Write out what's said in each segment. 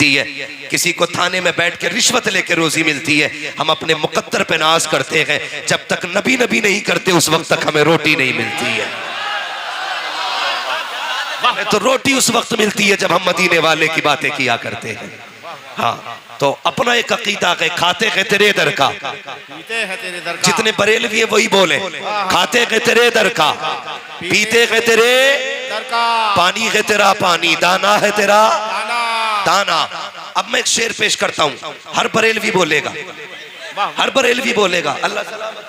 मिलती है, किसी को थाने में बैठ के रिश्वत लेके रोजी मिलती है। हम अपने मुकद्दर पे नाज करते हैं, जब तक नबी नबी नहीं करते उस वक्त तक हमें रोटी नहीं मिलती है। तो रोटी उस वक्त मिलती है जब हम मदीने वाले की बातें किया करते हैं। हाँ, तो अपना एक अकीदा है, खाते हैं तेरे दर का, पीते हैं तेरे दर का। जितने बरेलवी है वही बोले, खाते हैं तेरे दर का, पीते हैं तेरे दर का, पानी है तेरा पानी, दाना है तेरा दाना। दाना। अब मैं एक शेर पेश करता हूँ, हर बरेलवी बोलेगा, हर बरेलवी बोलेगा। अल्लाह सलामत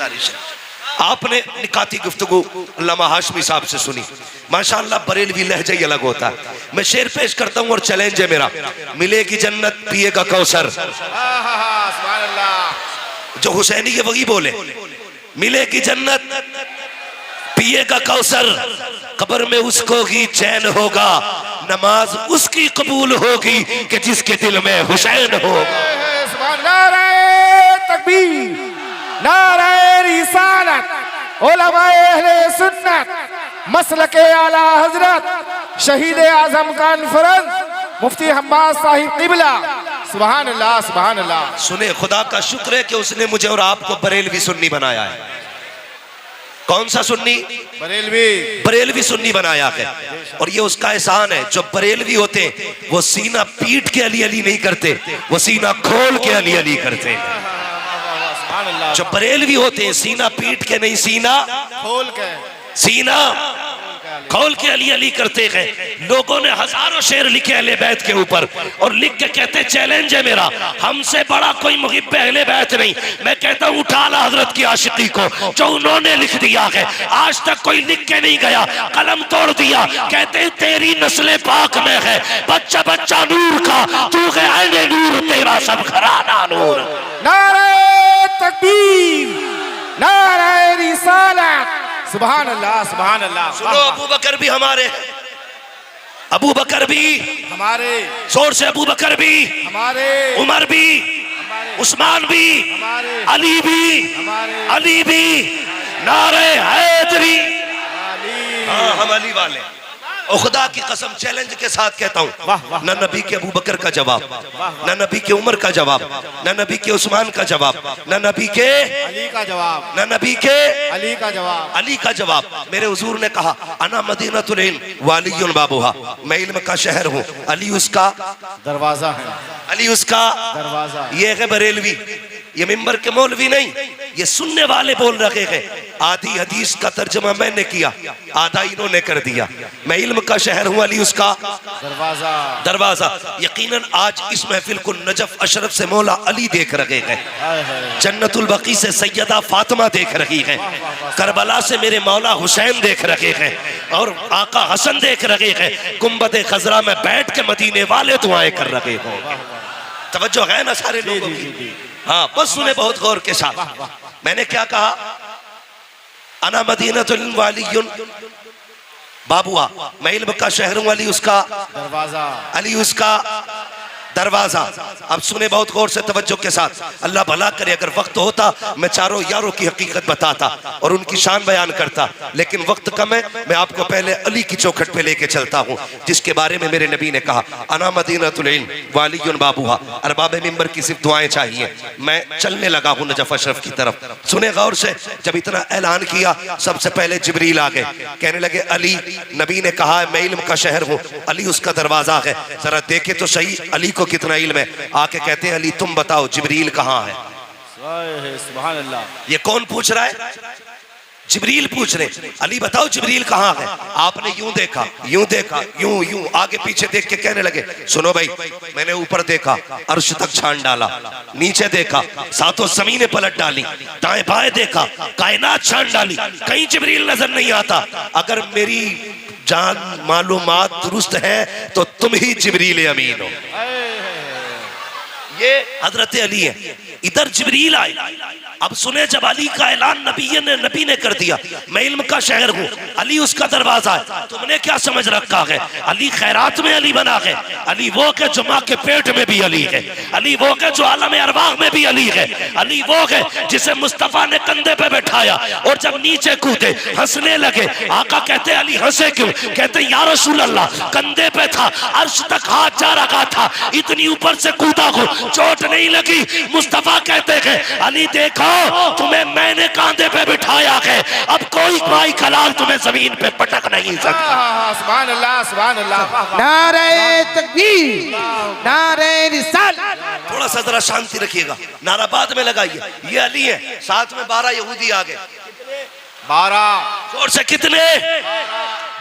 रखे। आपने निकाती गुफ्तगू अल्लामा हाशमी साहब से सुनी, माशाअल्लाह बरेलवी लहजा ही अलग होता है। मैं शेर पेश करता हूँ और चैलेंज है मेरा, मिलेगी जन्नत पिएगा कौसर। सुभान अल्लाह। जो हुसैनी है वही बोले, मिलेगी जन्नत पिएगा कौसर, कब्र में उसको ही चैन होगा, नमाज उसकी कबूल होगी कि जिसके दिल में हुसैन होगा। नारे तकबीर, नारे रिसालत, उलमाए अहले सुन्नत, मसलके आला हजरत शहीद आजम कॉन्फ्रेंस मुफ्ती हम्माद साहिब क़िबला। सुभान अल्लाह, सुभान अल्लाह। सुने, खुदा का शुक्र है कि उसने मुझे और आपको बरेलवी सुन्नी बनाया है। कौन सा सुन्नी? बरेलवी। बरेलवी सुन्नी बनाया है, और ये उसका एहसान है। जो बरेलवी होते हैं वो सीना पीट के अली अली नहीं करते, वो सीना खोल के अली अली करते हैं। जो बरेलवी होते हैं सीना पीट के नहीं, सीना खोल के, सीना खोल के अली अली करते हैं। लोगों ने हजारों शेर लिखे अहले बैत के ऊपर, और लिख के कहते चैलेंज है मेरा, हमसे बड़ा कोई मुहिब्ब अहले बैत नहीं। मैं कहता हूँ उठा ला हजरत की आशिकी को, जो उन्होंने लिख दिया है, आज तक कोई लिख के नहीं गया, कलम तोड़ दिया। कहते हैं तेरी नस्ल पाक में है, बच्चा बच्चा नूर का, तू है ऐने नूर, तेरा सब घराना नूर। नारे तकबीर, नारे रिसालत। सुभान अल्लाह, सुभान अल्लाह। सुनो, अबू बकर भी हमारे हैं, अबू बकर भी हमारे, जोर से अबू बकर भी हमारे, उमर भी, उस्मान भी, हमारे, अली भी, हमारे, अली भी, नारे हैदरी। अली। हाँ, हम अली वाले। और खुदा की कसम चैलेंज के साथ कहता हूँ, न नबी के अबू बकर का जवाब, न नबी के उमर का जवाब, न नबी के उस्मान का जवाब, न नबी के अली का जवाब, न नबी के अली का जवाब, अली का जवाब। मेरे हुजूर ने कहा, अना मदीनतुल इल्म वालियुन बाबुहा, मैं इल्म का शहर हूँ, अली उसका दरवाजा है, अली उसका दरवाजा। ये है बरेलवी, ये मिंबर के मौलवी नहीं, ये सुनने वाले बोल रहे हैं। आधी हदीस का तर्जमा मैंने किया, आधा इन्होंने कर दिया। मैं इल्म का शहर हूँ, अली उसका दरवाजा, दरवाजा। यकीनन आज इस महफिल को नजफ अशरफ से मौला अली देख रहे हैं, जन्नतुल बकी से सैयदा फातिमा देख रही है, करबला से मेरे मौला हुसैन देख रहे हैं, और आका हसन देख रहे हैं। गुंबद खजरा में बैठ के मदीने वाले दुआएं कर रहे हो। तवज्जो है ना सारे लोगों की? हाँ, बस सुने बहुत गौर के साथ। मैंने क्या कहा? अना मदीनतुल इल्म वालियुन बाबुआ, मैं इल्म का शहर हूँ, अली उसका दरवाजा, अली उसका दरवाजा। अब सुने बहुत गौर से तवज्जो के साथ, अल्लाह भला करे अगर वक्त होता मैं चारों यारों की हकीकत बताता और उनकी शान बयान करता, लेकिन वक्त कम है। मैं आपको पहले अली की चौखट पे लेके चलता हूँ, जिसके बारे में मेरे नबी ने कहा, अना मदीनतुल इल्म वालियुन बाबुहा। अरबाब मिंबर की सिर्फ दुआएं चाहिए। मैं चलने लगा हूँ नजफ अशरफ की तरफ। सुने गौर से, जब इतना ऐलान किया सबसे पहले जिब्रील आ गए, कहने लगे अली, नबी ने कहा है मैं इल्म का शहर हूँ, अली उसका दरवाजा है, जरा देखे तो सही अली को कितना इल्म है। आके कहते हैं अली तुम बताओ जिब्रील कहाँ है? सुभान अल्लाह। ये कौन पूछ रहा है? जिब्रील पूछ रहे, अली बताओ जिब्रील कहाँ है? आपने यूं देखा, यूं देखा, यूं यूं आगे पीछे देख के कहने लगे, सुनो भाई, मैंने ऊपर देखा अर्श तक छान डाला, नीचे देखा सातों जमीनें पलट डाली, दाएं बाएं देखा कायनात छान डाली, कहीं जिब्रील नजर नहीं आता। अगर मेरी जान मालूमात दुरुस्त है तो तुम ही जिब्रील अमीन हो। ये हजरत अली है। इधर जिब्रील आए। अब सुने जब अली का ऐलान नबी ने कर दिया, मैं इल्म का शहर हूँ, अली उसका दरवाजा है, तुमने क्या समझ रखा है? अली खैरात में अली बना है, अली वो के जो माँ के पेट में भी अली है, अली वो के जो आलम अरवाह में भी अली है, अली वो है जिसे मुस्तफा ने कंधे पे बैठाया और जब नीचे कूदे हंसने लगे। आका कहते अली हंसे क्यों? कहते या रसूल अल्लाह कंधे पे था, अर्श तक हाथ जा रखा था, इतनी ऊपर से कूदा को चोट नहीं लगी। मुस्तफा कहते हैं अली देखो तुम्हें मैंने कांधे पे बिठाया है, अब कोई भाई खलाल तुम्हें जमीन पे पटक नहीं सकता। सुभान अल्लाह, सुभान अल्लाह। नारे तकबीर, नारे रिसालत। थोड़ा सा जरा शांति रखिएगा, नारा बाद में लगाइए। ये अली है, साथ में 12 यहूदी आ गए। 12 जोर से कितने?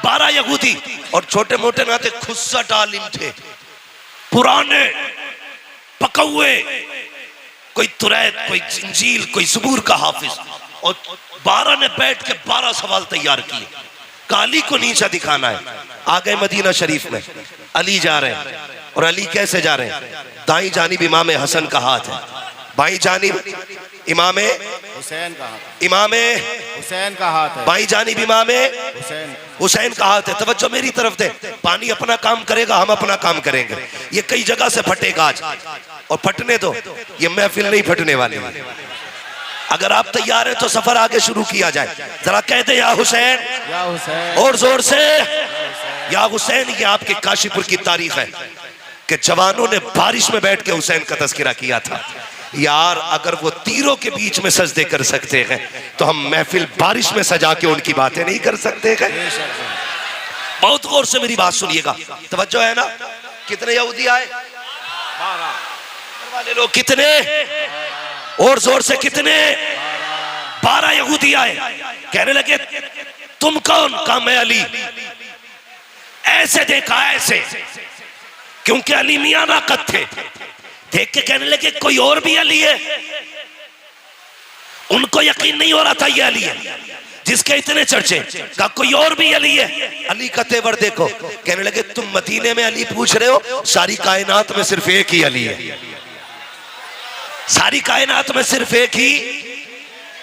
12 यहूदी और छोटे मोटे नाते खुस्सा डालिम थे, पुराने पकौए, कोई तुरैत, कोई इंजील, कोई ज़बूर का हाफिज। और 12 ने बैठ के 12 सवाल तैयार किए। काली को नीचा दिखाना है। आ गए मदीना शरीफ में, अली जा रहे हैं। और अली कैसे जा रहे हैं? दाई जानिब इमाम हसन का हाथ है, बाई जानिब इमाम हुसैन का हाथ, इमाम हुसैन का हाथ है, बाई जानिब इमाम हुसैन हुसैन का हाथ है। तवज्जो मेरी तरफ दे। पानी अपना काम करेगा, हम अपना काम करेंगे। ये कई जगह से फटेगा आज, और फटने दो, ये महफिल नहीं फटने वाली है। अगर आप तैयार हैं तो सफर आगे शुरू किया जाए। जरा कहते या हुसैन, या हुसैन, और जोर से या हुसैन। ये आपके काशीपुर की तारीख है कि जवानों ने बारिश में बैठ के हुसैन का तस्करा किया था। यार अगर वो तीरों के बीच में सजदे कर सकते हैं तो हम महफिल बारिश में सजा के उनकी बातें नहीं कर सकते हैं? बहुत गौर से मेरी बात सुनिएगा, तवज्जो है ना? कितने यहूदी आए? 12 वाले लोग कितने? और जोर से कितने? 12 यहूदी आए। कहने लगे तुम कौन? कहा मैं अली। ऐसे देखा, ऐसे, क्योंकि अली मियां नाकत थे। देख के कहने लगे कोई और भी अली है? उनको यकीन नहीं हो रहा था ये अली है जिसके इतने चर्चे। कहा कोई और भी अली है? अली का तेवर देखो। कहने लगे तुम मदीने में अली पूछ रहे हो, सारी कायनात में सिर्फ एक ही अली है। सारी कायनात में सिर्फ एक ही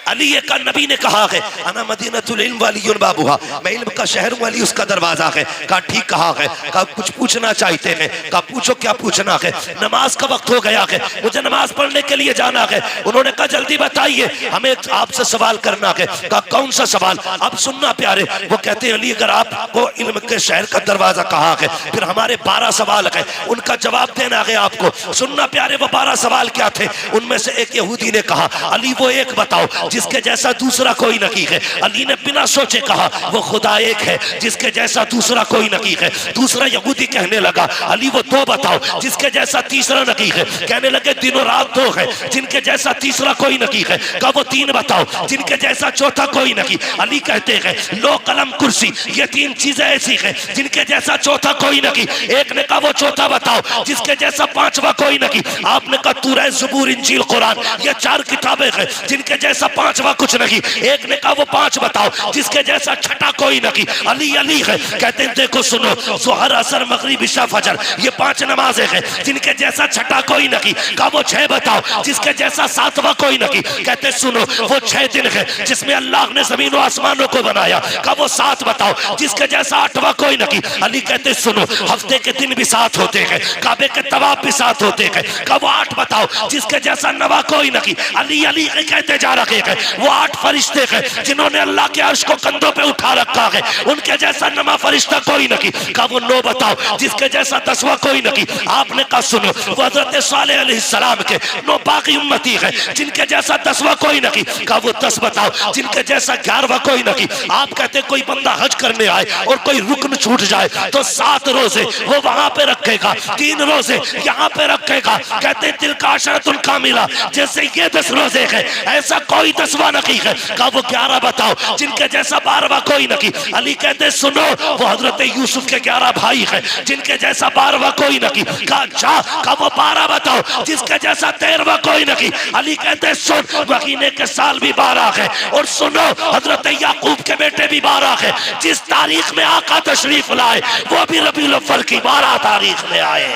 अली का नबी ने कहा है अना मदीनतुल इल्म वालियुन बाबुहा, मैं इल्म का शहर हूं, अली उसका दरवाजा है। कहा ठीक कहा है। कहा कुछ पूछना चाहते हैं? कहा पूछो क्या पूछना है? नमाज का वक्त हो गया है, मुझे नमाज पढ़ने के लिए जाना है। उन्होंने कहा जल्दी बताइए, हमें आपसे सवाल करना है। कहा कौन सा सवाल? अब सुनना प्यारे। वो कहते हैं अली अगर आपको इल्म के शहर का दरवाजा कहा है, फिर हमारे 12 सवाल है, उनका जवाब देना है आपको। सुनना प्यारे, वो 12 सवाल क्या थे? उनमें से एक यहूदी ने कहा अली वो एक बताओ जिसके जैसा दूसरा कोई नहीं है। अली ने बिना सोचे कहा वो खुदा एक है जिसके जैसा दूसरा कोई नहीं है। दूसरा यहूदी कहने लगा अली वो 2 बताओ जिसके जैसा तीसरा नहीं है। कहने लगे दिनों रात 2 है जिनके जैसा तीसरा कोई नहीं है। कहा वो 3 बताओ जिनके जैसा चौथा कोई नहीं। अली कहते हैं लो कलम कुर्सी, ये 3 चीजें ऐसी है जिनके जैसा चौथा कोई नहीं। एक ने कहा वो चौथा बताओ जिसके जैसा 5वां कोई नहीं। आपने कहा तौरात, ज़बूर, इंजील, कुरान, ये 4 किताबें हैं जिनके जैसा 5वां कुछ नहीं। एक ने कहा वो 5 बताओ जिसके जैसा छठा कोई नहीं। अली अली है। कहते हैं देखो सुनो, ज़ोहर, असर, मगरिब, इशा, फजर, ये 5 नमाजें हैं जिनके जैसा छठा कोई नहीं। कहा वो 6 बताओ जिसके जैसा 7वां कोई नहीं। कहते सुनो वो 6 दिन है जिसमें अल्लाह ने जमीन और आसमानों को बनाया। कहा वो 7 बताओ जिसके जैसा 8वां कोई नहीं। अली कहते सुनो हफ्ते के दिन भी 7 होते हैं, काबे के तवाफ भी 7 होते हैं। कहा वो 8 बताओ जिसके जैसा 9वां कोई नहीं। अली अली कहते जा रहे हैं वो 8 फरिश्ते हैं जिन्होंने अल्लाह के अर्श को कंधों पे उठा रखा है, उनके जैसा 9वां फरिश्ता कोई नहीं। कहा वो 9 बताओ जिसके जैसा 10वां कोई नहीं। आपने कहा सुनो वो हजरत सालेह अलैहिस्सलाम के 9 बाकी उम्मती है जिनके जैसा 10वां कोई नहीं। कहा वो 10 बताओ जिनके जैसा 11वां कोई नहीं। आप कहते कोई बंदा हज करने आए और कोई रुकन छूट जाए तो 7 रोजे वो वहां पे रखेगा, 3 रोजे यहाँ पे रखेगा। कहते तिल का अशरतुल कामिला, जैसे ये 10 रोजे है ऐसा कोई 10वां नहीं है। कहा वो 11 बताओ जिनके जैसा 12वां कोई नहीं। अली कहते सुनो वो हजरत यूसुफ के 11 भाई है जिनके जैसा 12वां कोई नहीं। कहा अच्छा। कहा वो 12 बताओ जिसके जैसा 13वां कोई नहीं। अली कहते सुन महीने के साल भी 12 है, और सुनो हजरत याकूब के बेटे भी 12 है। जिस तारीख में आका तशरीफ लाए वो भी रबीउल अव्वल की 12 तारीख में आए।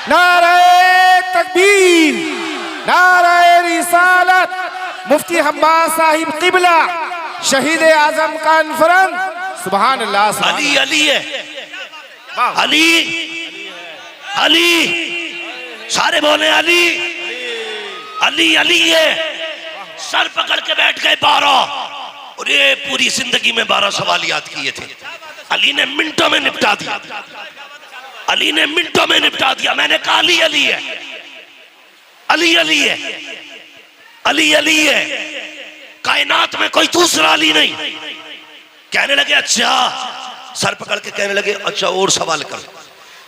नारे तकबीर, नारे रिसालत, मुफ्ती हम्माद साहिब किबला, शहीद आजम कॉन्फ्रेंस। सुभान अल्लाह, सुभान अली अली है, वाह। अली अली, सारे बोले अली अली अली है। सर पकड़ के बैठ गए 12, और ये पूरी जिंदगी में 12 सवाल याद किए थे। अली ने मिनटों में निपटा दिया, अली ने मिनटों में निपटा दिया। मैंने कहा अली अली है, अली अली है, अली अली है, कायनात में कोई दूसरा अली नहीं। कहने लगे अच्छा, सर पकड़ के कहने लगे अच्छा और सवाल कर।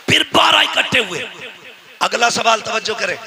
फिर 12 इकट्ठे हुए। अगला सवाल तवज्जो करें,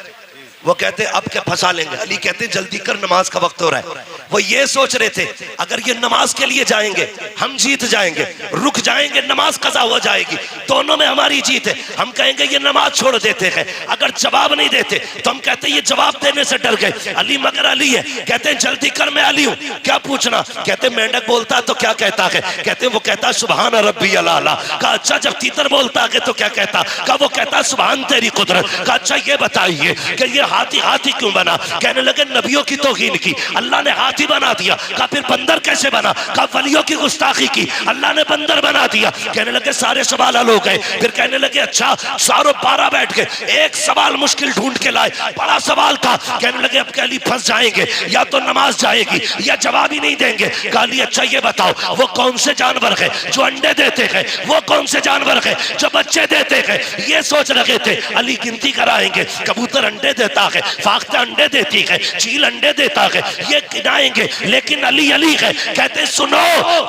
वो कहते अब क्या फंसा लेंगे। अली कहते जल्दी कर, नमाज का वक्त हो रहा है। वो ये सोच रहे थे अगर ये नमाज के लिए जाएंगे हम जीत जाएंगे, रुक जाएंगे नमाज कज़ा हो जाएगी, दोनों में हमारी जीत है। हम कहेंगे ये नमाज छोड़ देते हैं, अगर जवाब नहीं देते तो हम कहते ये जवाब देने से डर गए। अली मगर अली है, कहते हैं जल्दी कर, मैं अली हूं, क्या पूछना। कहते मेंढक बोलता तो क्या कहता है, कहते वो कहता सुभान रब्बी अला। कहा अच्छा जब तीतर बोलता है तो क्या कहता, कहा वो कहता सुभान तेरी कुदरत। कहा अच्छा ये बताइए कि ये हाथी हाथी क्यों बना। कहने लगे नबियों की तौहीन की, अल्लाह ने हाथी बना दिया। कहा फिर बंदर कैसे बना। कहा वलियों की गुस्ताखी की, अल्लाह ने बंदर बना दिया। कहने लगे सारे सवाल हल हो गए। फिर कहने लगे अच्छा, सारों 12 बैठ गए, एक सवाल मुश्किल ढूंढ के लाए, बड़ा सवाल था। कहने लगे अब अली फंस जाएंगे, या तो नमाज जाएगी या जवाब ही नहीं देंगे। कहा अली अच्छा ये बताओ वो कौन से जानवर है जो अंडे देते हैं, वो कौन से जानवर है जो बच्चे देते हैं। ये सोच रहे थे। अली गिनती कराएंगे, कबूतर अंडे देता है, फाख्ता अंडे देती है, चील अंडे देता है, ये गिनाएंगे। लेकिन अली अली है, कहते सुनो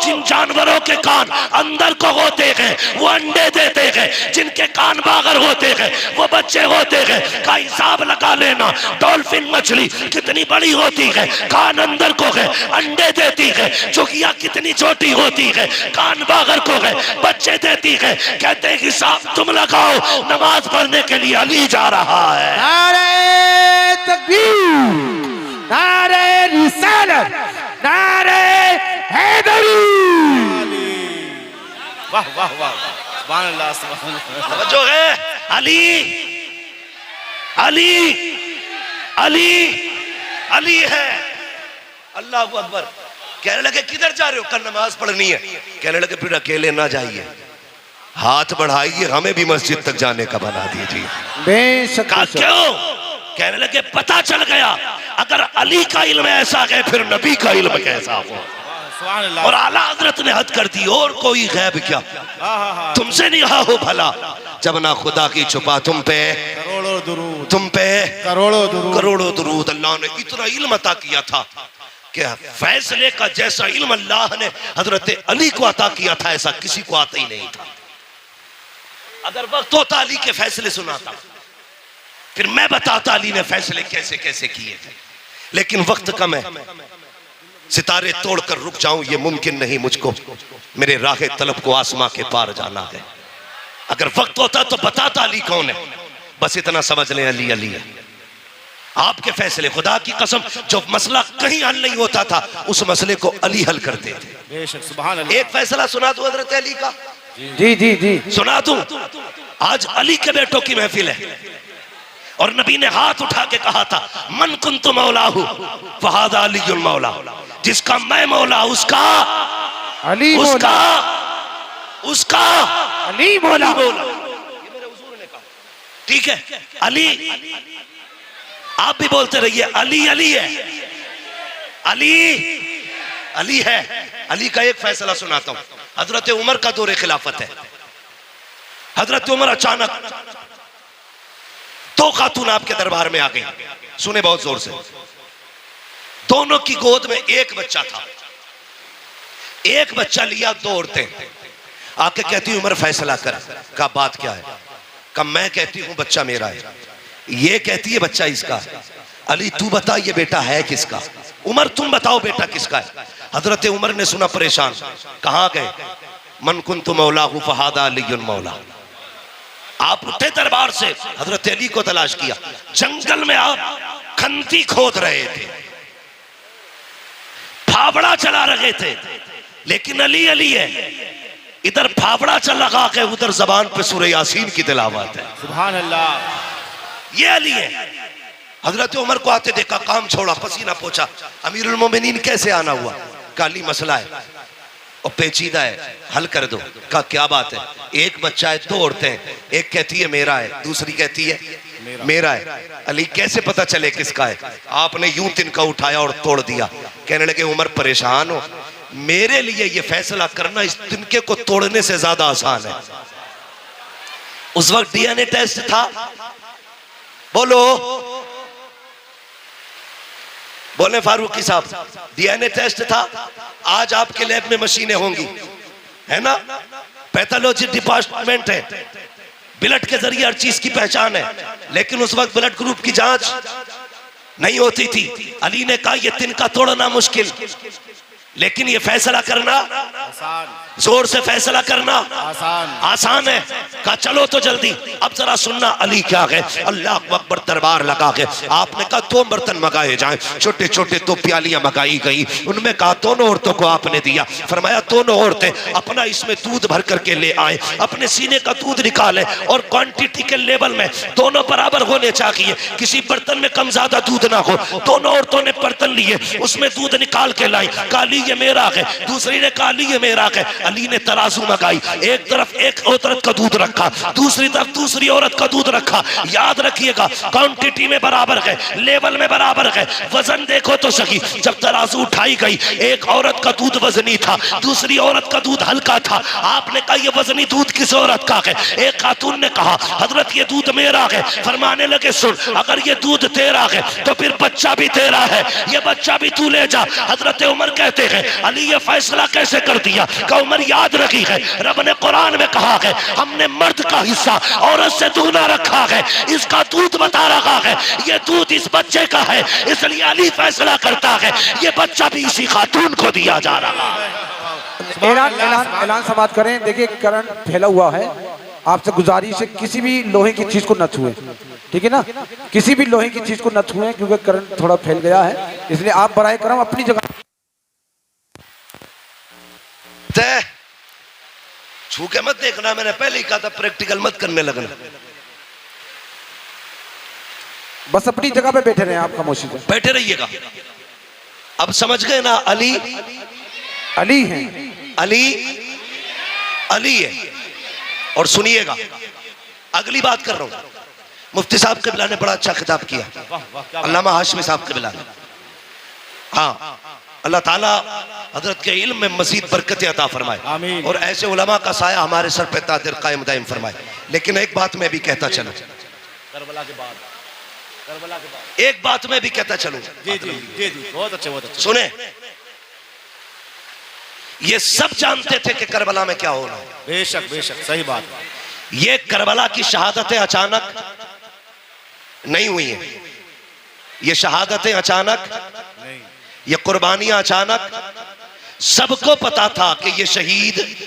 जिन जानवरों के कान अंदर को होते हैं वो अंडे देते हैं, जिनके कान बाहर होते हैं वो बच्चे होते हैं। का हिसाब लगा लेना, डॉल्फिन मछली कितनी बड़ी होती है, कान अंदर को है, अंडे देती है। चुकिया कितनी छोटी होती है, कान बाहर को है, बच्चे देती है। कहते हिसाब तुम लगाओ, नमाज पढ़ने के लिए अली जा रहा है। नारे तकबीर, नारे रिसालत, नारे हैदरी। वाह वाह वाह, सुभान अल्लाह, सुभान अल्लाह। जो है अली अली अली अली है। अल्लाह अकबर। कहने लगे किधर जा रहे हो, कल नमाज पढ़नी है। कहने लगे फिर अकेले ना जाइए, हाथ बढ़ाइए, हमें भी मस्जिद तक जाने का बना दीजिए। बेशक। कहा क्यों। कहने लगे पता चल गया अगर अली का इल्म ऐसा है फिर नबी का इल्म कैसा हो। सुभान अल्लाह। और आला हजरत ने हद कर दी, और कोई गैब क्या, तुमसे नहीं हो भला जब ना खुदा की छुपा तुम पे करोड़ों दुरूद, तुम पे करोड़ों दुरूद, करोड़ों दुरूद। अल्लाह ने इतना इल्म अता किया था कि फैसले का जैसा इल्म अल्लाह ने हजरत अली को अता किया था ऐसा किसी को आता ही नहीं था। अगर वक्त होता अली के फैसले सुनाता, फिर मैं बताता अली ने फैसले कैसे कैसे किए थे। लेकिन वक्त कम है, सितारे तोड़कर रुक जाऊं ये मुमकिन नहीं मुझको, मेरे राह तलब को आसमां के पार जाना है। अगर वक्त होता तो बताता अली कौन है, बस इतना समझ लें अली अली है। आपके फैसले, खुदा की कसम, जो मसला कहीं हल नहीं होता था उस मसले को अली हल करते थे। बेशक, सुभान अल्लाह। एक फैसला सुना दूं हजरत अली का, जी जी जी सुना दूं। आज अली के बेटों की महफिल है और नबी ने हाथ उठा के कहा था मन कुन्तु मौलाहु फहादा अलीयुल मौला। जिसका मैं मौला उसका अली उसका उसका अली मौला। ये मेरे हुजूर ने कहा। ठीक है, अली आप भी बोलते रहिए अली अली है, अली अली है। अली का एक फैसला सुनाता हूं। हजरत उमर का दौरे खिलाफत है। हजरत उमर अचानक दो खातून आपके दरबार में आ गई, सुने बहुत जोर से। दोनों की गोद में एक बच्चा था, एक बच्चा लिया, दो औरतें आके कहती उमर फैसला कर। का बात क्या है। का मैं कहती हूं बच्चा मेरा है, ये कहती है बच्चा इसका। अली तू बता ये बेटा है किसका। उमर तुम बताओ बेटा किसका है। हजरत उमर ने सुना, परेशान, कहां गए। मन कुन्तु मौलाहु फहादा अलीयुल मौला। आप उठे दरबार से, हजरत अली को तलाश किया। जंगल में आप खंती खोद रहे थे, फावड़ा चला रहे थे, लेकिन अली अली है। इधर फावड़ा चल लगा के उधर जबान पे सूरह यासीन की तिलावत है। सुभान अल्लाह। ये अली है। हजरत उमर को आते देखा, काम छोड़ा, पसीना पोछा, अमीरुल मोमिनीन कैसे आना हुआ? काली मसला है और पेचीदा है, हल कर दो। कहा क्या बात है? एक बच्चा है, दो औरतें, एक कहती है मेरा है, दूसरी कहती है मेरा है। अली कैसे पता चले किसका है? आपने यूं तिनका उठाया और तोड़ दिया। कहने लगे उमर परेशान हो, मेरे लिए ये फैसला करना इस तिनके को तोड़ने से ज्यादा आसान है। उस वक्त डीएनए टेस्ट था, बोलो बोले फारूकी साहब, डीएनए टेस्ट था। आज आपके लैब में मशीनें होंगी, है ना, पैथोलॉजी डिपार्टमेंट है, ब्लड के जरिए हर चीज की पहचान है। लेकिन उस वक्त ब्लड ग्रुप की जांच नहीं होती थी। अली ने कहा यह तिनका तोड़ना मुश्किल, लेकिन ये फैसला करना आसान, जोर से फैसला करना आसान है। कहा चलो तो जल्दी। अब जरा सुनना, अली क्या गए, अल्लाह अकबर दरबार लगा के आपने कहा 2 बर्तन मंगाए जाएं, छोटे छोटे 2 प्यालियां मंगाई गई। उनमें कहा दोनों औरतों को आपने दिया, फरमाया दोनों औरतें अपना इसमें दूध भर करके ले आए, अपने सीने का दूध निकाले और क्वांटिटी के लेवल में दोनों बराबर होने चाहिए, किसी बर्तन में कम ज्यादा दूध ना हो। दोनों औरतों ने बर्तन लिए, उसमें दूध निकाल के लाई, काली ये मेरा है, दूसरी ने कहा अली ये मेरा है। अली ने तराजू मंगाई, एक तरफ एक औरत का दूध रखा, दूसरी तरफ दूसरी औरत का दूध रखा। याद रखिएगा क्वांटिटी में बराबर है, लेवल में बराबर है, वजन देखो तो सही। जब तराजू उठाई गई, एक औरत का दूध वजनी था, दूसरी औरत का दूध हल्का था। आपने कहा ये वजनी दूध किस औरत का है? एक खातून ने कहा हजरत ये दूध मेरा है। फरमाने लगे सुन, अगर ये दूध तेरा है तो फिर बच्चा भी तेरा है, ये बच्चा भी तू ले जा। हजरत उमर कहते हैं अली ये फैसला कैसे कर दिया? का उमर याद रखी है, रब ने कुरान में कहा है हमने मर्द का हिस्सा औरत से दूना रखा है, इसका दूध बता रहा है ये दूध इस बच्चे का है, इसलिए अली फैसला करता है ये बच्चा भी इसी खातून को दिया जा रहा है। ऐलान समाप्त करें। देखिए करंट फैला हुआ है, आपसे गुजारिश है किसी भी लोहे की चीज को न छुएं, ठीक है ना, किसी भी लोहे की चीज को न छुएं क्योंकि करंट थोड़ा फैल गया है, इसलिए आप बराए करम अपनी जगह छू के मत देखना, मैंने पहले ही कहा था प्रैक्टिकल मत करने लगना, बस अपनी जगह पे बैठे रहे, आप खामोशी से बैठे रहिएगा। अब समझ गए ना, अली अली है, अली अली है। और सुनिएगा अगली बात कर रहा हूं, मुफ्ती साहब क़िबला ने बड़ा अच्छा खिताब किया, अल्लामा हाशमी साहब क़िबला ने। हाँ, अल्लाह ताला हजरत के इल्म में मजीद बरकत अता फरमाए और ऐसे उलमा का साया हमारे सर पे तादिर कायम दायम फरमाए। लेकिन एक बात मैं भी कहता चलूं, करबला के बाद एक बात मैं भी कहता चलूं, जी जी जी जी, बहुत अच्छे बहुत अच्छे। सुने, ये सब जानते थे कि करबला में क्या होना है, बेशक बेशक सही बात। ये करबला की शहादतें अचानक नहीं हुई हैं, ये शहादतें अचानक नहीं, ये कुर्बानियां अचानक, सबको पता था कि ये शहीद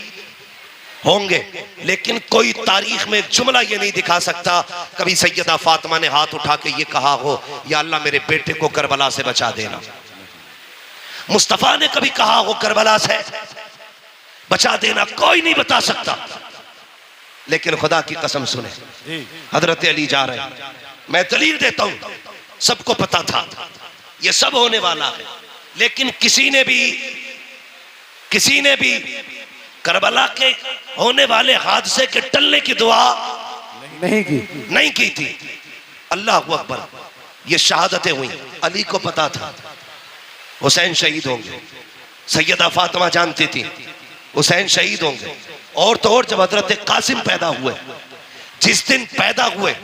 होंगे, लेकिन कोई तारीख में एक जुमला ये नहीं दिखा सकता कभी सैयदा फातिमा ने हाथ उठा के ये कहा हो या अल्लाह मेरे बेटे को करबला से बचा देना। मुस्तफा ने कभी कहा हो करबला से बचा देना, कोई नहीं बता सकता। लेकिन खुदा की कसम सुने, हजरत अली जा रहे हैं, मैं दलील देता हूं, सबको पता था ये सब होने वाला है, लेकिन किसी ने भी करबला के होने वाले हादसे के टलने की दुआ नहीं की थी। अल्लाह अकबर, ये शहादतें हुई, अली को पता था हुसैन शहीद होंगे, सैयदा फातिमा जानती थी हुसैन शहीद होंगे। और तो और जब हजरत कासिम पैदा हुए, जिस दिन पैदा हुए,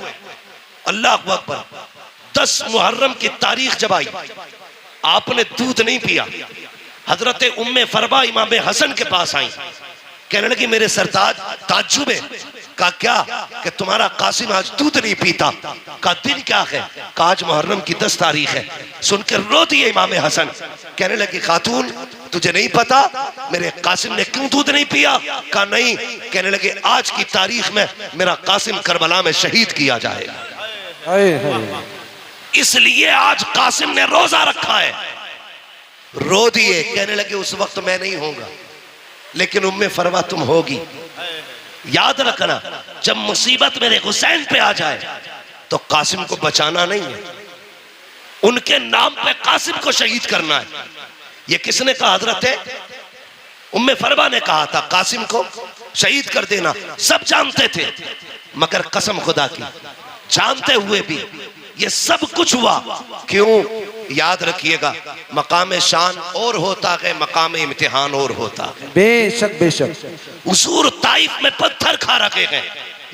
अल्लाह अकबर, 10 मुहर्रम की तारीख जब आई, आपने दूध नहीं पिया। हजरत उम्मे फरबा इमाम हसन के पास आई, कहने लगी मेरे सरताज, ताज्जुब है। कहा क्या? कि तुम्हारा कासिम आज दूध नहीं पीता। का दिन क्या है? का आज मुहर्रम की 10 तारीख है। सुनकर रो दिए इमाम हसन, कहने लगी खातून तुझे नहीं पता मेरे कासिम ने क्यों दूध नहीं पिया? कहा नहीं। कहने लगे आज की तारीख में मेरा कासिम करबला में शहीद किया जाएगा, इसलिए आज कासिम ने रोजा रखा है। रो दिए, कहने लगे उस वक्त मैं नहीं होगा, लेकिन उम्मे फरवा तुम होगी। याद रखना, जब मुसीबत मेरे हुसैन पे आ जाए तो कासिम को बचाना नहीं है, उनके नाम पे कासिम को शहीद करना है। ये किसने कहा? हजरत उम्मे फरवा ने कहा था कासिम को शहीद कर देना। सब जानते थे, मगर कसम खुदा की जानते हुए भी ये सब कुछ हुआ क्यों? याद रखिएगा, मकाम शान और होता है, मकाम इम्तिहान और होता है। बेशक बेशक। हुजूर ताइफ में पत्थर खा रखे हैं,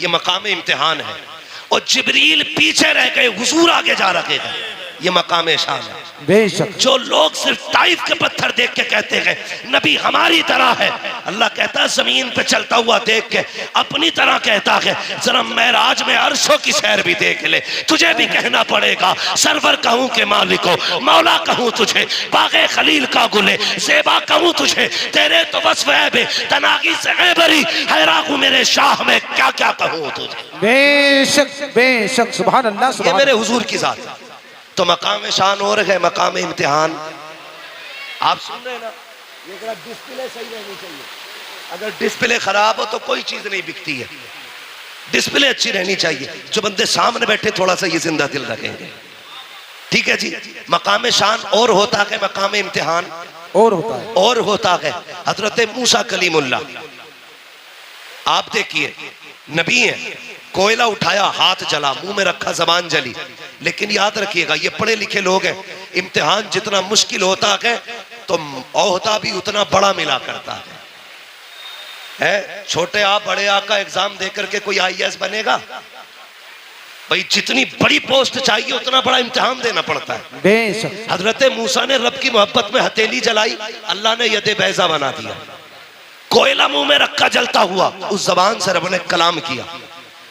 ये मकाम इम्तिहान है। और जिब्रील पीछे रह गए, हुजूर आगे जा रखे हैं, ये मकाम शान है। बेशक। जो लोग सिर्फ ताइफ के पत्थर देख के कहते हैं नबी हमारी तरह है, अल्लाह कहता है जमीन पे चलता हुआ देख के अपनी तरह कहता है, जरा मेराज में अर्शों की सैर भी देख ले। तुझे भी कहना पड़ेगा सरवर कहूं के मालिको, मौला कहूं तुझे, बागे खलील का गुले, ज़ेबा कहूं तुझे, तेरे तो वस्फ़ है बे तनागी से है बरी, हैरान हूं मेरे शाह में क्या क्या कहूं तुझे। बेशक बेशक। सुभान अल्लाह। ये सुभान मेरे हुजूर की जात है। तो मकाम शान और है, मकाम इम्तिहान। आप सुन रहे हैं ना, ये डिस्प्ले सही रहनी चाहिए। अगर डिस्प्ले खराब हो तो कोई चीज नहीं बिकती है। डिस्प्ले अच्छी रहनी चाहिए। जो बंदे सामने बैठे थोड़ा सा ये जिंदा दिल रखेंगे, ठीक है जी। मकाम शान और होता है, मकाम इम्तिहान और होता है। और होता है। हजरत मूसा कलीमुल्लाह, आप देखिए नबी है, कोयला उठाया हाथ जला, मुंह में रखा जबान जली। लेकिन याद रखिएगा ये पढ़े लिखे लोग हैं, इम्तिहान जितना मुश्किल होता है तो ओहदा भी उतना बड़ा मिला करता है। छोटे आ बड़े आ का एग्जाम दे करके कोई IAS बनेगा? भाई जितनी बड़ी पोस्ट चाहिए उतना बड़ा इम्तिहान देना पड़ता है। बेशक। हजरत मूसा ने रब की मोहब्बत में हथेली जलाई, अल्लाह ने यदे बैजा बना दिया। कोयला मुंह में रखा जलता हुआ, उस जबान से रब ने कलाम किया,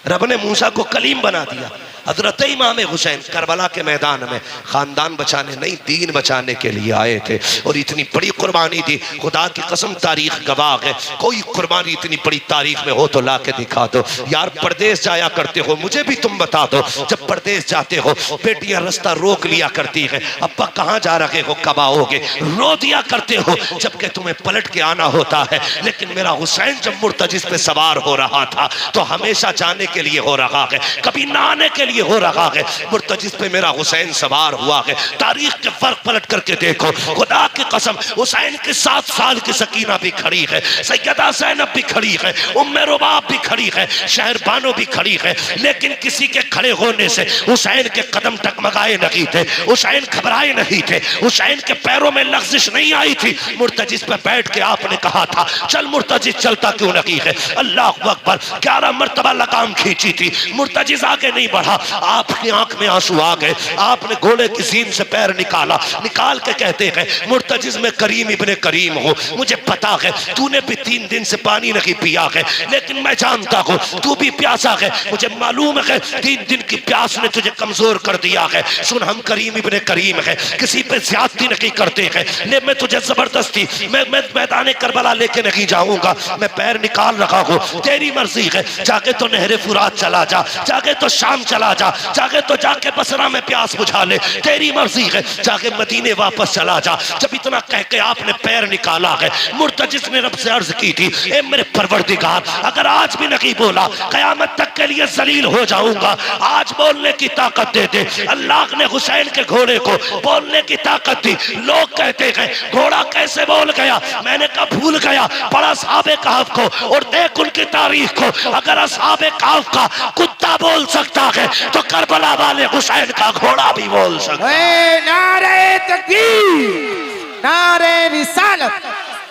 रब ने मूसा को कलीम बना दिया। हजरत इमाम हुसैन करबला के मैदान में खानदान बचाने नहीं, दीन बचाने के लिए आए थे और इतनी बड़ी कुर्बानी दी। खुदा की कसम तारीख गवाह है, कोई कुर्बानी इतनी बड़ी तारीख में हो तो ला के दिखा दो। यार परदेश जाया करते हो, मुझे भी तुम बता दो, जब परदेश जाते हो बेटियां रास्ता रोक लिया करती है, अब्बा कहाँ जा रहे हो, कब आओगे, रो दिया करते हो जबकि तुम्हें पलट के आना होता है। लेकिन मेरा हुसैन जब मुर्तजिस पे सवार हो रहा था तो हमेशा जाने के लिए हो रहा है, कभी ना आने के लिए हो रहा है। मुर्तजिस पे मेरा हुसैन सवार हुआ है। तारीख के फर्क पलट करके देखो, खुदा की कसम हुसैन के 7 साल की सकीना भी खड़ी है, सैयदा ज़ैनब भी खड़ी है, उम्मे रुबाब भी खड़ी है, शहर बानो भी खड़ी है। लेकिन किसी के खड़े होने से हुसैन के कदम टकमगाए नहीं थे, हुसैन घबराए नहीं थे, हुसैन के पैरों में लग़्ज़िश नहीं आई थी। मुर्तजिस पे बैठ के आपने कहा था चल मुर्तजिस, चलता क्यों नहीं है? अल्लाह अकबर, 11 मरतबा लगाम खींची थी, मुर्तजिस आगे नहीं बढ़ा। आपकी आंख में आंसू आ गए, आपने घोड़े की सीन से पैर निकाला, निकाल के कहते हैं मुर्तजिस में करीम इब्ने करीम हो, मुझे पता है तूने भी 3 दिन से पानी नहीं पिया है, लेकिन मैं जानता हूँ तू भी प्यासा है, मुझे मालूम है 3 दिन की प्यास ने तुझे कमजोर कर दिया है। सुन, हम करीम इब्ने करीम है, किसी पे ज्यादती नहीं करते हैं, ले मैं तुझे जबरदस्ती मैं मैदान करबला लेके नहीं जाऊंगा, मैं पैर निकाल रखा हूँ, तेरी मर्जी है, जाके तो नहरे फुरात चला जा, जाके तो शाम चला जा, जाके तो जाके बसरा में प्यास बुझा ले, तेरी मर्जी है, जाके मदीने वापस चला जा। जब इतना कह के आपने पैर निकाला है, मुर्तजिस ने रब से अर्ज की थी, ए मेरे परवरदिगार, अगर आज भी नहीं बोला कयामत तक के लिए जलील हो जाऊंगा, आज बोलने की ताकत दे दे। अल्लाह ने हुसैन के घोड़े को बोलने की ताकत दी। लोग कहते हैं घोड़ा कैसे बोल गया, मैंने कहा भूल गया, पढ़ा असहाबे कहफ को और देख उनकी तारीख को। अगर असहाबे कहफ का कुत्ता बोल सकता है तो करबला वाले हुसैन का घोड़ा भी बोल सकता है। नारे तकबीर, नारे रिसालत,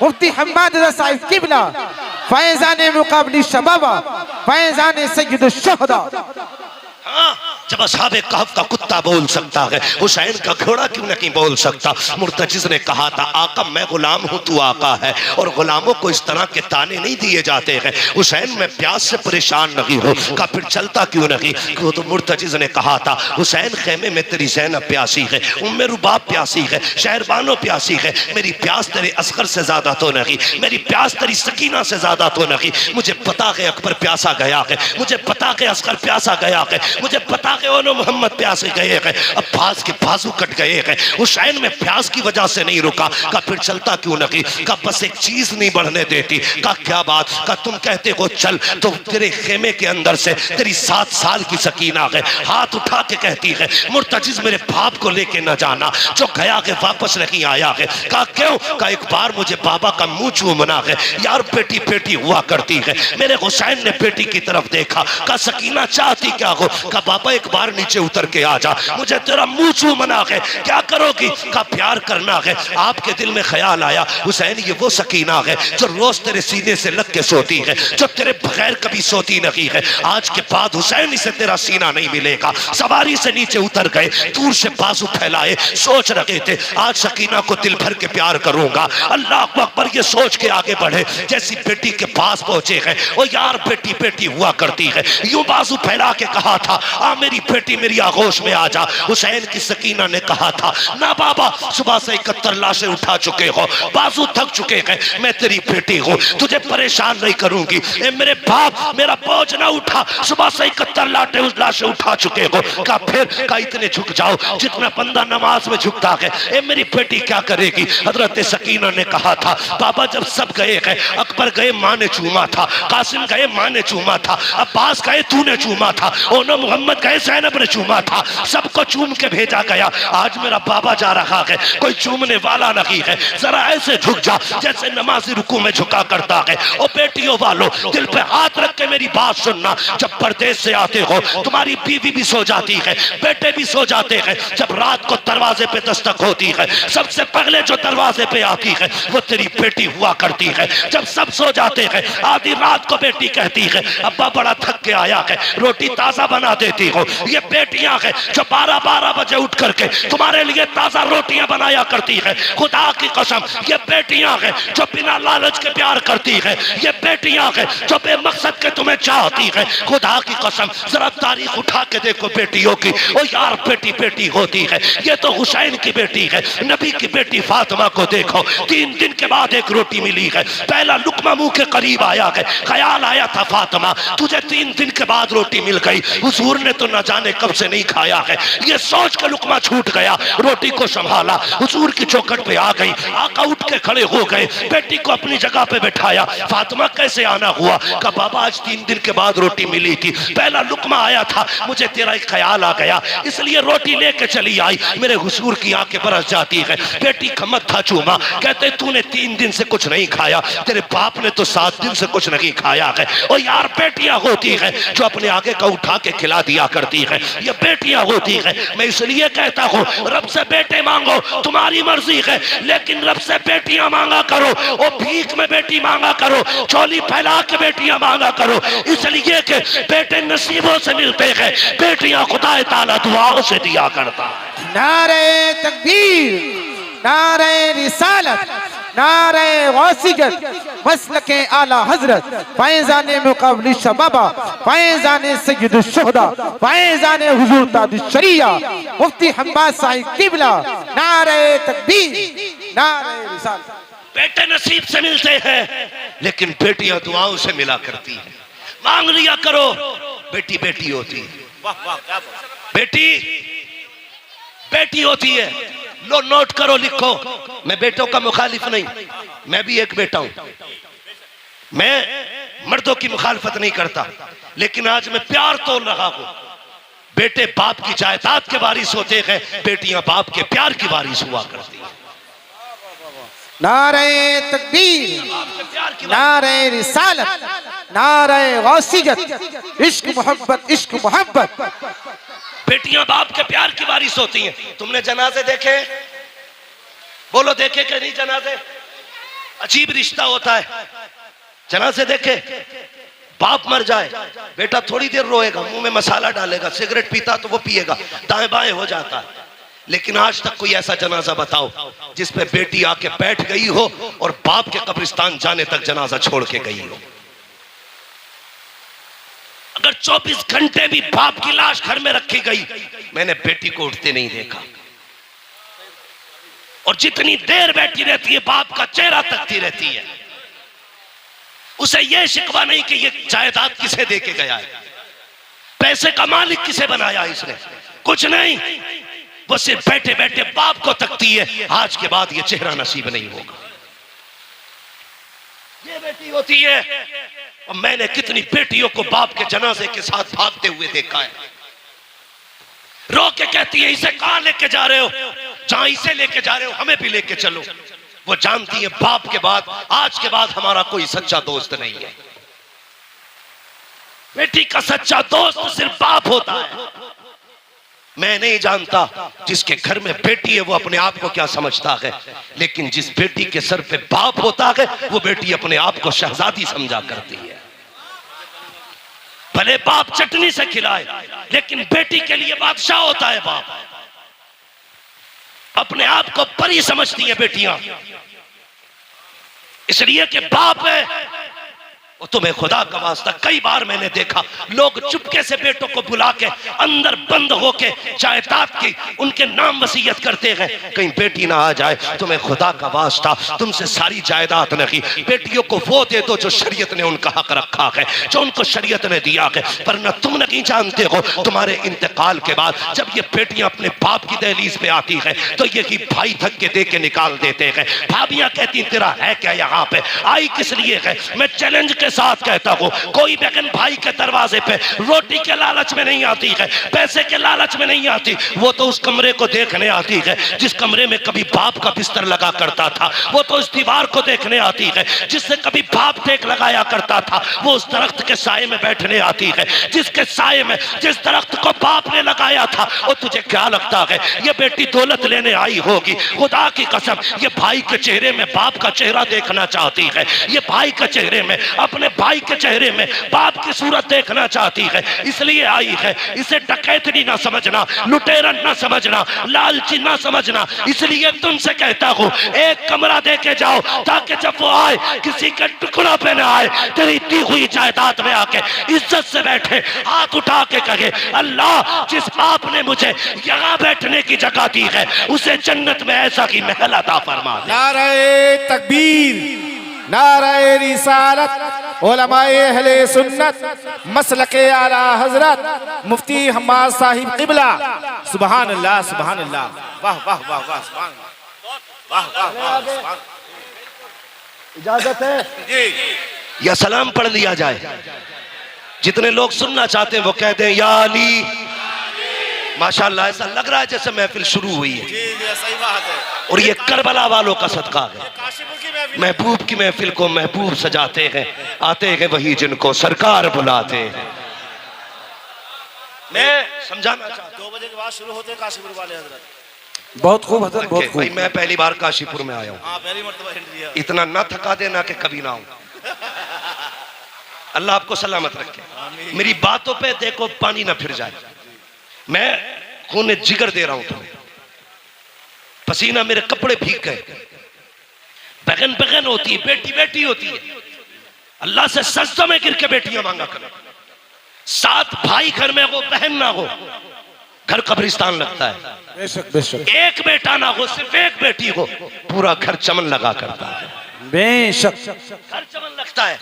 मुफ्ती हम्माद रज़ा साहिब किबला, फैज़ान मुक़ाबली शबाबा, फैज़ान सय्यदुश शुहदा। हाँ, जब असहाबे कहफ का कुत्ता बोल सकता है, हुसैन का घोड़ा क्यों नहीं बोल सकता? मुर्तजिस ने कहा था आका मैं गुलाम हूँ, तू आका है, और गुलामों को इस तरह के ताने नहीं दिए जाते हैं। हुसैन मैं प्यास से परेशान नहीं हूँ, का फिर चलता क्यों नहीं? क्यों? तो मुर्तजिस ने कहा था हुसैन खेमे में तेरी ज़ैनब प्यासी है, उम्मे रुबाब प्यासी है, शहरबानो प्यासी है, मेरी प्यास तेरे असगर से ज्यादा तो नहीं, मेरी प्यास तेरी सकीना से ज्यादा तो नहीं। मुझे पता है अकबर प्यासा गया है, मुझे पता है असगर प्यासा गया है, मुझे पता है ओनो मोहम्मद प्यासे गए हैं, अब्बास के बाजू कट गए हैं। हुसैन में प्यास की वजह से नहीं रुका, का फिर चलता क्यों नहीं, का बस एक चीज नहीं बढ़ने देती, का क्या बात, का तुम कहते हो चल तो तेरे खेमे के अंदर से तेरी 7 साल की सकीना है, हाथ उठा के कहती है मुर्तजिज मेरे बाप को लेके न जाना, जो गया है वापस नहीं आया है। कहा क्यों, का एक बार मुझे बाबा का मुंह चूमना है, यार बेटी बेटी हुआ करती है। मेरे हुसैन ने बेटी की तरफ देखा, का सकीना चाहती क्या हो, का बाबा एक बार नीचे उतर के आ जा, मुझे तेरा मुंह चूमना है, क्या करोगी, का प्यार करना है। आपके दिल में ख्याल आया हुसैन ये वो सकीना है जो रोज तेरे सीने से लग के सोती है, जो तेरे बगैर कभी सोती नहीं है। आज के बाद हुसैन इसे तेरा सीना नहीं मिलेगा। सवारी से नीचे उतर गए, दूर से बाजू फैलाए, सोच रहे थे आज सकीना को दिल भर के प्यार करूंगा। अल्लाह अकबर ये सोच के आगे बढ़े, जैसी बेटी के पास पहुंचे हैं, ओ यार बेटी बेटी हुआ करती है, यूं बाजू फैला के कहा था आ मेरी बेटी मेरी आगोश में आ जा। हुसैन की सकीना ने कहा था ना बाबा, सुबह से 71 लाशें उठा चुके हो, बाजू थक चुके हैं, मैं तेरी बेटी हूँ, तुझे परेशान नहीं करूंगी। ए मेरे बाप मेरा बोझ ना उठा, सुबह से 71 लाशें उठा चुके हो। का फिर का इतने झुक जाओ जितना बंदा नमाज में झुकता है, ए मेरी बेटी क्या करेगी। हजरत सकीना ने कहा था बाबा जब सब गए हैं, अकबर गए माँ ने चूमा था, कासिम गए माँ ने चूमा था, अब्बास गए तूने चूमा था, ओनो मोहम्मद गए ज़ैनब ने चूमा था, सबको चूम के भेजा गया। आज मेरा बाबा जा रहा है, कोई चूमने वाला नहीं है, जरा ऐसे झुक जा जैसे नमाजी रुकू में झुका करता है। ओ बेटियों वालों दिल पे हाथ रख के मेरी बात सुनना, जब परदेश से आते हो तुम्हारी बीवी भी सो जाती है, बेटे भी सो जाते हैं, जब रात को दरवाजे पे दस्तक होती है सबसे पहले जो दरवाजे पे आती है वो तेरी बेटी हुआ करती है। जब सब सो जाते हैं आधी रात को बेटी कहती है अब्बा बड़ा थक के आया है, रोटी ताजा बना देती हो। ये बेटियां हैं जो 12-12 बजे उठ करके तुम्हारे लिए ताजा रोटियां बनाया करती है। खुदा की कसम ये बेटियां हैं जो बिना लालच के प्यार करती है, ये बेटियां हैं जो बेमकसद के तुम्हें चाहती है। खुदा की कसम जरा तारीख उठा के देखो बेटियों की, ओ यार बेटी बेटी होती है। ये तो हुसैन की बेटी है, नबी की बेटी फातिमा को देखो, 3 दिन के बाद एक रोटी मिली है, पहला लुकमा मुंह के करीब आया है, ख्याल आया था फातिमा तुझे 3 दिन के बाद रोटी मिल गई, हुजूर ने तो न जाने कब से नहीं खाया है। ये सोच के लुकमा छूट गया, रोटी को संभाला, हुजूर की चौखट पे आ गई, आका उठ के खड़े हो गए, बेटी को अपनी जगह पे बैठाया। फातिमा कैसे आना हुआ, का बाबा आज 3 दिन के बाद रोटी मिली थी, पहला लुकमा आया था, मुझे तेरा एक ख्याल आ गया इसलिए रोटी लेके चली आई। मेरे हुजूर की आंखें बरस जाती है, बेटी का मत्था चूमा, कहते तूने 3 दिन से कुछ नहीं खाया, तेरे बाप ने तो 7 दिन से कुछ नहीं खाया है। और यार बेटियां होती है जो अपने आगे का उठा के खिला दिया करती है, ये बेटियां होती है। मैं इसलिए कहता हूँ रब से बेटे मांगो तुम्हारी मर्जी है, लेकिन रब से बेटियां मांगा करो, और भीख में बेटी मांगा करो, चोली फैला के बेटियां मांगा करो, इसलिए कि बेटे नसीबों से मिलते हैं, बेटियां खुदा ताला दुआओं से दिया करता है। नारे तकबीर, नारे रिसालत, नारे गौसियत, मसलके आला हजरत, फैज़ाने मुक़ाबिल शबाबा, फैज़ाने सय्यदुल शुहदा, फैज़ाने हुजूर ताजुश शरिया, मुफ्ती हम्माद साहिब किबला, नारे तकबीर, नारे रिसालत। बेटे नसीब से मिलते हैं लेकिन बेटियां दुआओं से मिला करती है। मांग लिया करो, बेटी बेटी होती है, वाह वाह क्या बात। बेटी बेटी होती है। लो नोट करो, लिखो, मैं बेटों का मुखालिफ नहीं, मैं भी एक बेटा हूं, मैं मर्दों की मुखालफत नहीं करता, लेकिन आज मैं प्यार तोल रहा हूं। बेटे बाप की जायदाद के वारिस होते हैं, बेटियां बाप के प्यार की वारिस हुआ करती है। नारे तकबीर, नारे रिसालत, नारे गौसियत, इश्क मोहब्बत, इश्क मोहब्बत। बेटियां बाप के प्यार की वारिस होती हैं। तुमने जनाजे देखे? बोलो देखे कि नहीं जनाजे? अजीब रिश्ता होता है। जनाजे देखे, बाप मर जाए, बेटा थोड़ी देर रोएगा, मुंह में मसाला डालेगा, सिगरेट पीता तो वो पिएगा, दाएं बाएं हो जाता है। लेकिन आज तक कोई ऐसा जनाजा बताओ जिसपे बेटी आके बैठ गई हो और बाप के कब्रिस्तान जाने तक जनाजा छोड़ के गई हो। अगर 24 घंटे भी बाप की लाश घर में रखी गई, मैंने बेटी को उठते नहीं देखा। और जितनी देर बैठी रहती है बाप का चेहरा तकती रहती है। उसे यह शिकवा नहीं कि ये जायदाद किसे दे के गया है, पैसे का मालिक किसे बनाया इसने, कुछ नहीं। वो सिर्फ बैठे बैठे बाप को तकती है, आज के बाद ये चेहरा नसीब नहीं होगा। ये बेटी होती है। और मैंने कितनी बेटियों को बाप के जनाजे के साथ भागते हुए देखा है। रो के कहती है इसे कहां लेके जा रहे हो, जहां इसे लेके जा रहे हो हमें भी लेके चलो। वो जानती है बाप के बाद आज के बाद हमारा कोई सच्चा दोस्त नहीं है। बेटी का सच्चा दोस्त सिर्फ बाप होता है। मैं नहीं जानता जिसके घर में बेटी है वो अपने आप को क्या समझता है, लेकिन जिस बेटी के सर पे बाप होता है वो बेटी अपने आप को शहजादी समझा करती है। भले बाप चटनी से खिलाए, लेकिन बेटी के लिए बादशाह होता है बाप। अपने आप को परी समझती है बेटियां, इसलिए कि बाप है। वो तुम्हें खुदा का वास्ता, कई बार मैंने देखा लोग चुपके से बेटों को बुला के अंदर बंद होके जायदाद की उनके नाम वसीयत करते हैं, कहीं बेटी ना आ जाए। तुम्हें खुदा का वास्ता, तुमसे सारी जायदाद नहीं, बेटियों को वो दे दो जो शरीयत ने उनका हक रखा है, जो उनको शरीयत ने दिया है। वरना तुम नहीं जानते हो तुम्हारे इंतकाल के बाद जब ये बेटियां अपने बाप की दहलीज पे आती है तो यही भाई धक्के दे के निकाल देते हैं। भाभियां कहती तेरा है क्या यहाँ पे, आई किस लिए है। मैं चैलेंज के साथ कहता हूं कोई बहन भाई के दरवाजे पे रोटी के लालच में नहीं आती है, पैसे के लालच में नहीं आती। वो तो उस कमरे को देखने आती है जिस कमरे में कभी बाप का बिस्तर लगा करता था। वो तो उस दीवार को देखने आती है जिससे कभी बाप टेक लगाया करता था। वो उस दरख्त के साए में बैठने आती है जिसके साए में जिस दरख्त को बाप ने लगाया था। और तुझे क्या लगता है ये बेटी दौलत लेने आई होगी? खुदा की कसम ये भाई के चेहरे में बाप का चेहरा देखना चाहती है, ये भाई के चेहरे में अपने भाई के चेहरे में बाप की सूरत देखना चाहती है, इसलिए आई है। इसे डकैतनी ना समझना, लुटेरा ना समझना, लालची ना समझना। इसलिए तुमसे कहता हूं एक कमरा दे के जाओ ताकि जब वो आए किसी के टुकड़ा पे ना आए, तेरी दी हुई जायदाद में आके इज्जत से बैठे, हाथ उठा के कहे अल्लाह जिस आपने मुझे यहाँ बैठने की जगह दी है उसे जन्नत में ऐसा ही महल अता फरमा दे। नारे तकबीर, नारे रिसालत, उलमाए अहले सुन्नत, मसलके आला हजरत मुफ्ती हम्माद साहिब किबला। सुभान अल्लाह, सुभान अल्लाह, वाह वाह वाह वाह, सुभान अल्लाह, वाह वाह वाह। इजाजत है जी, या सलाम पढ़ लिया जाए। जितने लोग सुनना चाहते हैं वो कह दें या अली। माशाअल्लाह ऐसा लग रहा है जैसे महफिल शुरू हुई है। जी सही बात है। और ये करबला वालों का सदका है। काशिपुर की महफिल, महबूब की महफिल को महबूब सजाते हैं, आते हैं वही जिनको सरकार बुलाते हैं। मैं समझाना चाहता हूं 2 बजे के बाद शुरू होते हैं काशीपुर वाले हजरत। बहुत खूब हजरत, बहुत भाई खूब। मैं पहली बार काशीपुर में आया हूँ, हाँ पहली मर्तबा एंट्री है। इतना ना थका देना कि कभी ना आऊं। अल्लाह आपको सलामत रखे। मेरी बातों पे देखो पानी ना फिर जाए। मैं खून जिगर दे रहा हूं तुम्हें, पसीना मेरे कपड़े भीग गए। बहन बहन होती है, बेटी बेटी होती है। अल्लाह से सजदा में गिर के बेटियां मांगा करो। 7 भाई घर में हो, बहन ना हो, घर कब्रिस्तान लगता है। बेशक बेशक एक बेटा ना हो, सिर्फ एक बेटी हो, पूरा घर चमन लगा करता है। बेशक घर चमन लगता है।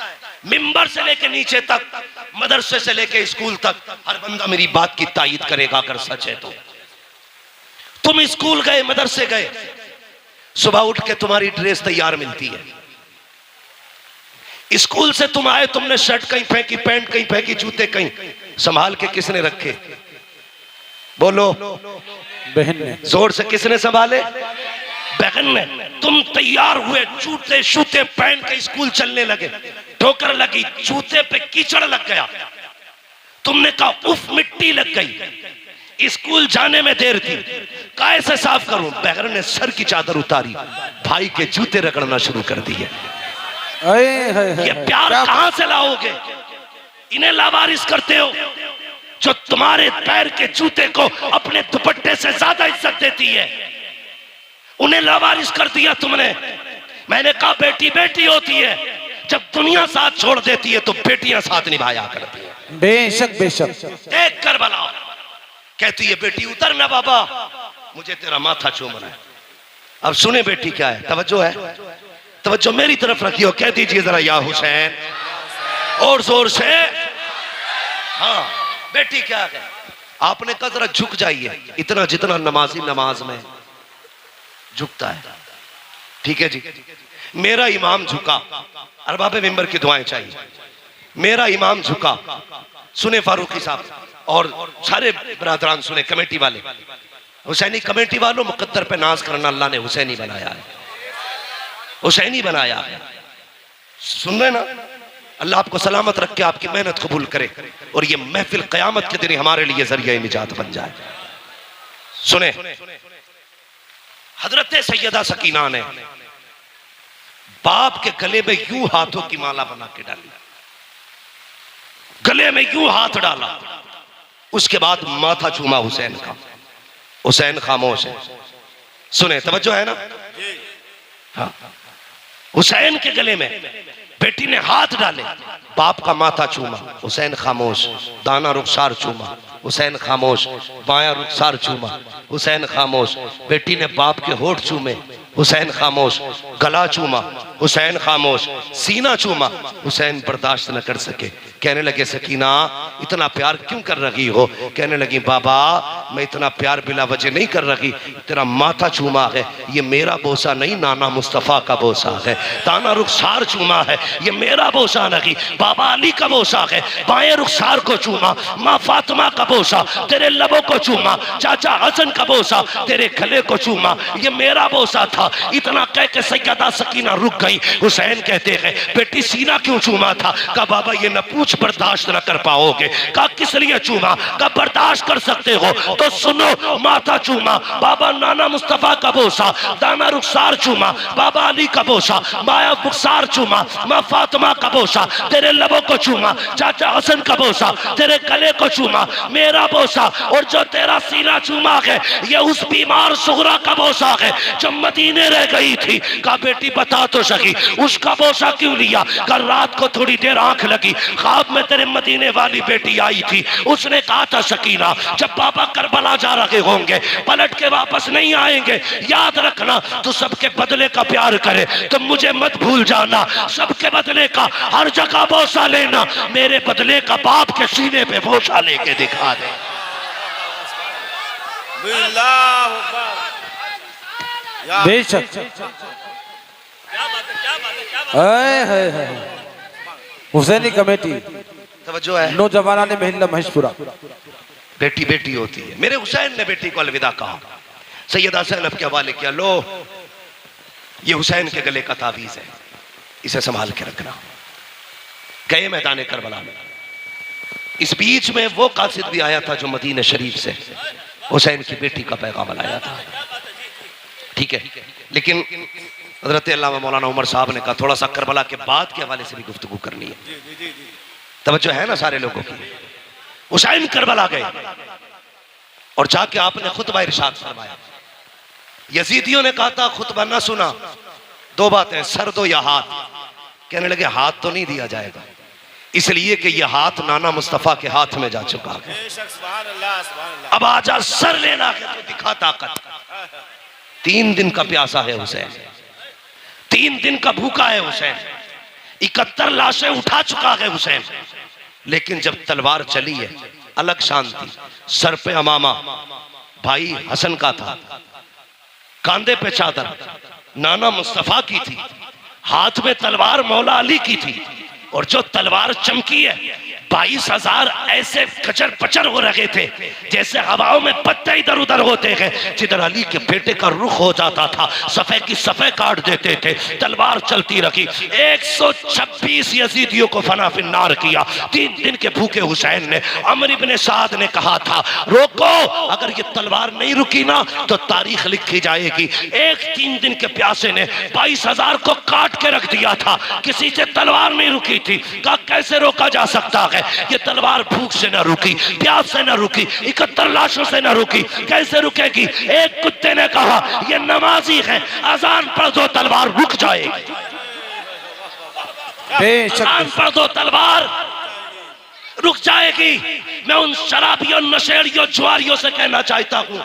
मिंबर से लेके नीचे तक, मदरसे से लेके स्कूल तक, हर बंदा मेरी बात की तायीद करेगा अगर सच है तो। तुम स्कूल गए, मदरसे गए, सुबह उठ के तुम्हारी ड्रेस तैयार मिलती है। स्कूल से तुम आए, तुमने शर्ट कहीं फेंकी, पैंट कहीं फेंकी, जूते कहीं, संभाल के किसने रखे? बोलो, बहन ने। जोर से किसने संभाले? बहन ने। तुम तैयार हुए, जूते शूते पहन के स्कूल चलने लगे, ठोकर लगी, जूते पे कीचड़ लग गया, तुमने कहा उफ मिट्टी लग गई। स्कूल जाने में देर थी, कैसे साफ करूं? बहन ने सर की चादर उतारी, भाई के जूते रगड़ना शुरू कर दिए। ये प्यार कहां से लाओगे? इन्हें लावारिस करते हो जो तुम्हारे पैर के जूते को अपने दुपट्टे से ज्यादा इज्जत देती है। उन्हें लावारिस कर दिया तुमने। मैंने कहा बेटी बेटी होती है, जब दुनिया साथ छोड़ देती है तो बेटियां साथ निभाया करती है। बेशक बेशक। देख कर बनाओ, कहती है बेटी उतर ना बाबा, मुझे तेरा माथा चूमना है। अब सुने बेटी क्या है, तवज्जो है, तवज्जो मेरी तरफ रखिए और कह दीजिए जरा या हुसैन और जोर से। हाँ बेटी क्या है, आपने कहा जरा झुक जाइए, इतना जितना नमाजी नमाज में झुकता है। ठीक है जी, मेरा इमाम झुका, अरबाब मिंबर की दुआएं चाहिए। मेरा इमाम झुका, सुने फारूकी साहब और सारे बरादरान सुने, कमेटी वाले, हुसैनी कमेटी वालों, मुकद्दर पे नाज करना, अल्लाह ने हुसैनी बनाया है, हुसैनी बनाया है। सुन रहे ना, अल्लाह आपको सलामत रख के आपकी मेहनत कबूल करे और ये महफिल क़यामत के दिन हमारे लिए जरिया निजात बन जाए। सुने, हजरत सैयदा सकीना ने बाप के गले में यूं हाथों की माला बना के डाली, गले में यूं हाथ डाला, उसके बाद माथा चूमा हुसैन का। हुसैन खामोश है, सुने, तवज्जो है ना। हाँ, हुसैन के गले में बेटी ने हाथ डाले, बाप का माथा चूमा, हुसैन खामोश। दाना रुखसार चूमा, हुसैन खामोश। बायां रुखसार चूमा, हुसैन खामोश। बेटी ने बाप के होठ चूमे, हुसैन खामोश। गला चूमा, हुसैन खामोश। सीना चूमा, हुसैन बर्दाश्त न कर सके, कहने लगे सकीना इतना प्यार क्यों कर रही हो? कहने लगी बाबा मैं इतना प्यार बिला वजह नहीं कर रही, तेरा माथा चूमा है, ये मेरा बोसा नहीं, नाना मुस्तफ़ा का बोसा है। दाना रुखसार चूमा है, ये मेरा बोसा नहीं, बाबा अली का बोसा है। बाएं रुखसार को चूमा, माँ फातिमा का बोसा, तेरे लबों को चूमा। चाचा हसन का बोसा, तेरे गले को चूमा, ये मेरा बोसा था। इतना कह के सैयदा सकीना रुक गई। हुसैन कहते हैं बेटी सीना क्यों चूमा था? कहा बाबा ये न पूछ, बर्दाश्त न कर पाओगे। कहा किस लिए चूमा? कहा बर्दाश्त कर सकते हो तो सुनो, माथा चूमा, बाबा नाना मुस्तफा का बोसा। दाना रुखसार चूमा, बाबा अली का बोसा। बाया रुखसार चूमा, माँ फातिमा का बोसा, तेरे लबों को चूमा। चाचा हसन का बोसा, तेरे गले को चूमा, मेरा बोसा। और जो तेरा सीना चूमा है ये उस बीमार सुगरा का बोसा है जो मदीने रह गई थी। कहा बेटी बता तो सकी उसका बोसा क्यों लिया? कल रात को थोड़ी देर आंख लगी, ख्वाब में तेरे मदीने वाली बेटी आई थी, उसने कहा था सकीना जब पापा करबला जा रहे होंगे पलट के वापस नहीं आएंगे, याद रखना तू सबके बदले का प्यार करे, तुम मुझे मत भूल जाना, सबके बदले का हर जगह बोसा लेना, मेरे बदले का बाप के सीने पे बोसा लेके दिखा दे। बेशक हुसैनी कमेटी, तवज्जो है, नौजवाना ने महिला महेशपुरा। बेटी बेटी होती है। मेरे हुसैन ने बेटी को अलविदा कहा, सैयदा ज़ैनब के हवाले किया, लो ये हुसैन के गले का तावीज़ है, इसे संभाल के रखना। गए मैदान करबला में। इस बीच में वो कासिद भी आया था जो मदीना शरीफ से हुसैन की बेटी का पैगाम लाया था। ठीक है, लेकिन हज़रत अल्लामा मौलाना उमर साहब ने कहा थोड़ा सा करबला के बाद के हवाले से भी गुफ्तगू करनी है। तवज्जो है ना सारे लोगों की। हुसैन करबला गए और जाके आपने खुतबा इरशाद फरमाया। यजीदियों ने कहा था खुतबा ना सुना, दो बातें, सर दो या हाथ। कहने लगे हाथ तो नहीं दिया जाएगा, इसलिए कि यह हाथ नाना मुस्तफा के हाथ में जा चुका है। अब आजा सर लेना है तो दिखा ताकत। 3 दिन का प्यासा है हुसैन, 3 दिन का भूखा है हुसैन, 71 लाशें उठा चुका है हुसैन, लेकिन जब तलवार चली है अलग शांति। सर पे अमामा भाई हसन का था, कांधे पे चादर नाना मुस्तफा की थी, हाथ में तलवार मौला अली की थी, और जो तलवार चमकी है 22,000 ऐसे कचर पचर हो रहे थे जैसे हवाओं में पत्ते इधर उधर होते हैं। जिधर अली के बेटे का रुख हो जाता था सफ़े की सफ़े काट देते थे। तलवार चलती रही, 126 यजीदियों को फना फिन्नार किया। 3 दिन के भूखे हुसैन ने, अमर इब्ने साद ने कहा था रोको, अगर ये तलवार नहीं रुकी ना तो तारीख लिखी जाएगी। 3 दिन के प्यासे ने 22,000 को काट के रख दिया था, किसी से तलवार नहीं रुकी थी। कहा कैसे रोका जा सकता है? ये तलवार भूख से न रुकी, प्यास से न रुकी, 71 लाशों से न रुकी, कैसे रुकेगी? एक कुत्ते ने कहा ये नमाजी है, अजान पढ़ दो तलवार रुक जाएगी, अजान पढ़ दो तलवार रुक जाएगी। मैं उन शराबियों, नशेड़ियों, जुआरियों से कहना चाहता हूं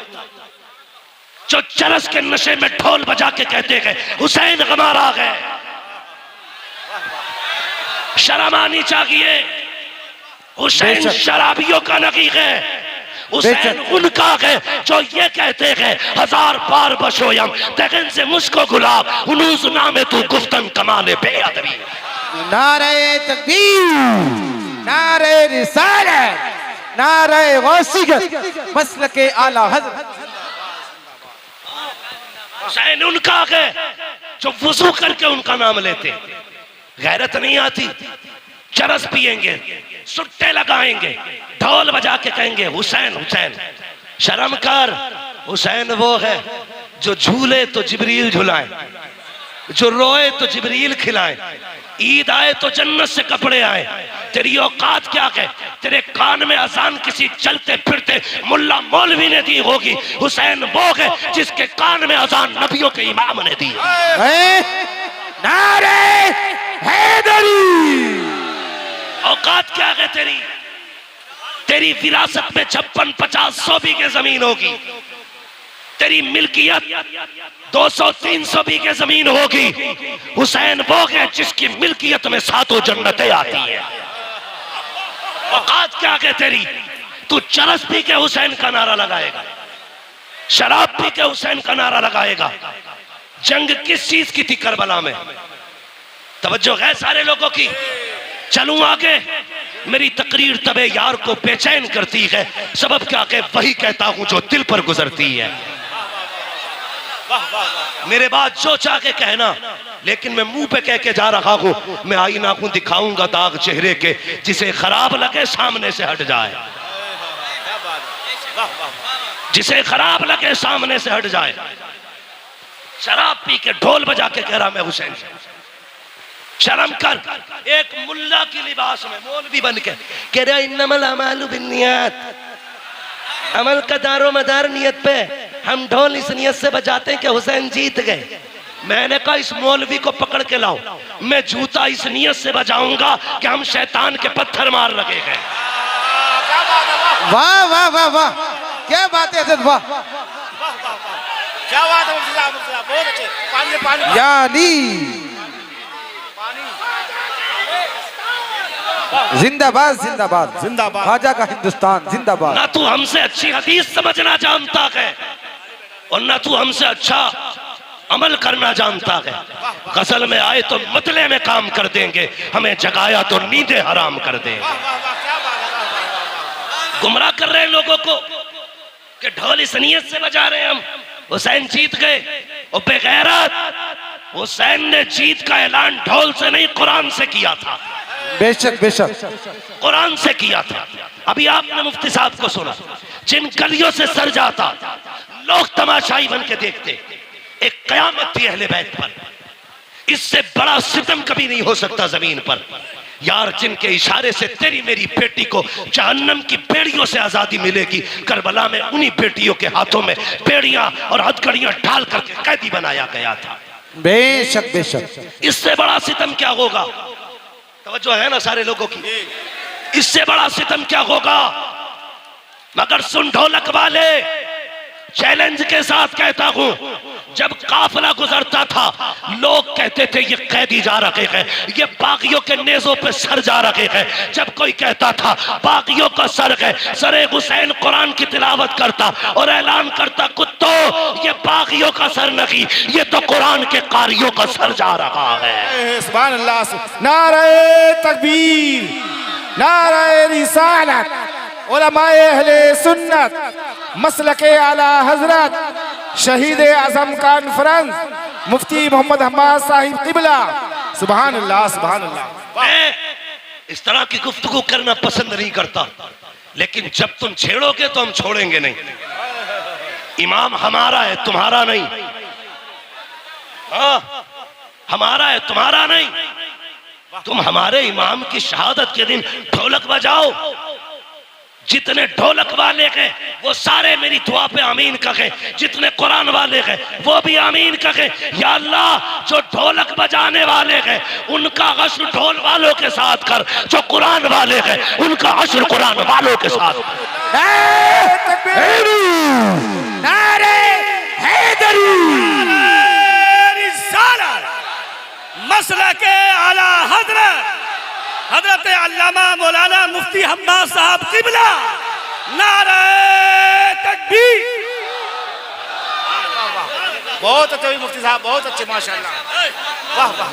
जो चरस के नशे में ढोल बजा के कहते गए हुसैन गमार आ गए। शर्म आनी चाहिए। हुसैन शराबियों का नगीक है। हुसैन उनका है जो ये कहते हैं 1000 बार बशोयम तगन से मुझको गुलाब उनूस नामे तू गुफ्तन कमाले बेअदबी। नारे तकबीर, नारे रिसालत, नारे गौसियत, मसलके आला हज़रत। हुसैन उनका है जो वुजू करके उनका नाम लेते। गैरत नहीं आती, चरस पिएंगे, सुट्टे लगाएंगे, ढोल बजा के कहेंगे हुसैन हुसैन। शर्म कर। हुसैन वो है जो झूले तो जिब्रील झुलाए, जो रोए तो जिब्रील खिलाए, ईद आए तो जन्नत से कपड़े आए। तेरी औकात क्या है? तेरे कान में अजान किसी चलते फिरते मुल्ला मौलवी ने दी होगी। हुसैन वो है जिसके कान में अजान नबियों के इमाम ने दी। नारे हैदरी। औकात क्या है तेरी? तेरी विरासत में 56, 50, 100 बीघे जमीन होगी। तेरी मिल्कियत 200, 300 बीघे जमीन होगी। हुसैन वो है जिसकी मिल्कियत में 7 जन्नतें आती है। औकात क्या है तेरी? तू चरस पी के हुसैन का नारा लगाएगा, शराब पी के हुसैन का नारा लगाएगा। जंग किस चीज की थी करबला में? तवज्जो है सारे लोगों की। चलूं आगे। मेरी तकरीर तबे यार को बेचैन करती है। सबब क्या है? वही कहता हूं जो दिल पर गुजरती है। मेरे बाद जो चाह के कहना, लेकिन मैं मुंह पे कह के जा रहा हूं। मैं आईना को दिखाऊंगा दाग चेहरे के, जिसे खराब लगे सामने से हट जाए, जिसे खराब लगे सामने से हट जाए। शराब पी के ढोल बजा के कह रहा मैं हुसैन। शर्म कर। एक मुल्ला की लिबास में मौलवी बन के कह रहा इन्नमल अमालु बिन्नियात, अमल का दारो मदार नियत पे। हम ढोल इस नियत से बजाते हैं कि हुसैन जीत गए। मैंने कहा इस मौलवी को पकड़ के लाओ, मैं जूता इस नियत से बजाऊंगा कि हम शैतान के पत्थर मार लगे गए। वाह वाह वाह वाह, क्या बात है हज़रत, वाह क्या बात है, बहुत अच्छे। पानी पानी यानी जिंदाबाद जिंदाबाद जिंदाबाद। ख्वाजा का हिंदुस्तान जिंदाबाद। ना तू हमसे अच्छी हदीस समझना जानता है और ना तू हमसे अच्छा अमल करना जानता है। गजल में आए तो मतले में काम कर देंगे, हमें जगाया तो नींदें हराम कर देंगे। गुमराह कर रहे हैं लोगों को कि ढोल इस नियत से बजा रहे हैं हम हुसैन जीत गए। और बेगैरत, हुसैन ने जीत का ऐलान ढोल से नहीं कुरान से किया था। बेशक बेशक कुरान से किया था। अभी आपने मुफ्ती साहब को सुना, जिन गलियों से सर जाता लोग तमाशाई बन के देखते। एक कयामत थी अहले बैत पर। इससे बड़ा सितम कभी नहीं हो सकता जमीन पर। यार जिनके इशारे से तेरी मेरी बेटी को जहन्नम की बेड़ियों से आजादी मिलेगी, करबला में उन्हीं बेटियों के हाथों में बेड़ियां और हथकड़ियां ढाल करके कैदी बनाया गया था। बेशक बेशक। इससे बड़ा सितम क्या होगा? तवज्जो है ना सारे लोगों की? इससे बड़ा सितम क्या होगा? मगर सुन ढोलक वाले, चैलेंज के साथ कहता हूं, जब काफिला गुजरता था लोग कहते थे ये कैदी जा रहे हैं, ये बागियों के नेजों पे सर जा रहे हैं। जब कोई कहता था बागियों का सर है, सरे हुसैन कुरान की तिलावत करता और ऐलान करता कुत्तों ये बागियों का सर नहीं, ये तो कुरान के कारियों का सर जा रहा है। सुभान अल्लाह। नारे तकबीर, नारे रिसालत, उलमाए अहले सुन्नत, मसलके आला हजरत, शहीद आजम कॉन्फ्रेंस, मुफ्ती मोहम्मद हम्माद साहिब किबला। सुभान अल्लाह सुभान अल्लाह। मैं इस तरह की गुफ्तगू करना पसंद नहीं करता, लेकिन जब तुम छेड़ोगे तो हम छोड़ेंगे नहीं। इमाम हमारा है, तुम्हारा नहीं। हाँ, हमारा है, तुम्हारा नहीं। तुम हमारे इमाम की शहादत के दिन ढोलक बजाओ। जितने ढोलक वाले हैं वो सारे मेरी दुआ पे आमीन कहे, जितने कुरान वाले हैं वो भी आमीन कहे। या अल्लाह जो ढोलक बजाने वाले हैं उनका हश्र ढोल वालों के साथ कर, जो कुरान वाले हैं उनका हश्र कुरान वालों के साथ। नारे मौलाना मुफ्ती हम्माद साहब किबला, नारे तकबीर। बहुत अच्छे हुई मुफ्ती साहब, बहुत अच्छे, माशाल्लाह, वाह वाह।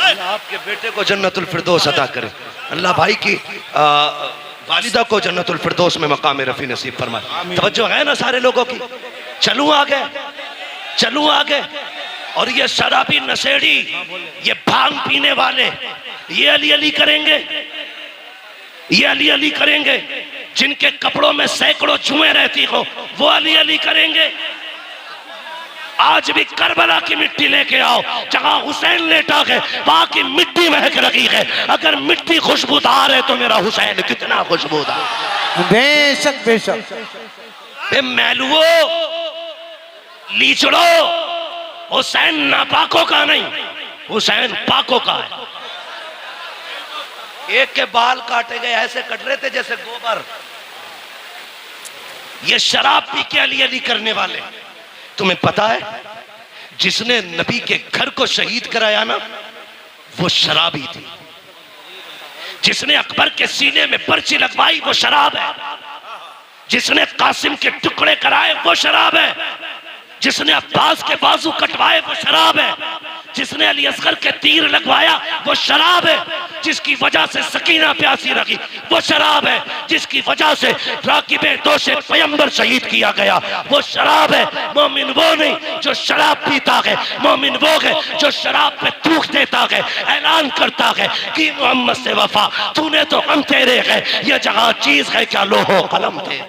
अल्लाह आपके बेटे को जन्नतुल फिरदौस अता करे। अल्लाह भाई की वालिदा को जन्नतुल फिरदौस में मकाम रफी नसीब फरमाए। तवज्जो है ना सारे लोगों की? चलूं आगे, चलूं आगे। और ये शराबी नशेड़ी, ये भांग पीने वाले, ये अली अली करेंगे, ये अली अली करेंगे। जिनके कपड़ों में सैकड़ों जुएं रहती हो, वो अली अली करेंगे। आज भी करबला की मिट्टी लेके आओ, जहां हुसैन लेटा है वहां की मिट्टी महक रही है। अगर मिट्टी खुशबूदार है तो मेरा हुसैन कितना खुशबूदार। बेशक बेशक। मैलुओ, लीचड़ो, हुसैन नापाकों का नहीं, हुसैन पाकों का है। एक के बाल काटे गए, ऐसे कट रहे थे जैसे गोबर। ये शराब पी के अली अली करने वाले। तुम्हें पता है जिसने नबी के घर को शहीद कराया ना, वो शराबी थी। जिसने अकबर के सीने में पर्ची लगवाई, वो शराब है। जिसने कासिम के टुकड़े कराए, वो शराब है। जिसने अब्बास के बाजू कटवाए, वो शराब है। जिसने अली असगर के तीर लगवाया, वो शराब है। जिसकी वजह से सकीना प्यासी रही, वो शराब है। जिसकी वजह से राकिबे दोषे पैगंबर शहीद किया गया, वो शराब है। मोमिन वो नहीं जो शराब पीता है, मोमिन वो है जो शराब पे थूक देता है, ऐलान करता है कि मोहम्मद से वफा, तूने तो हम तेरे है, ये जहां चीज है क्या लोहो कलम थे।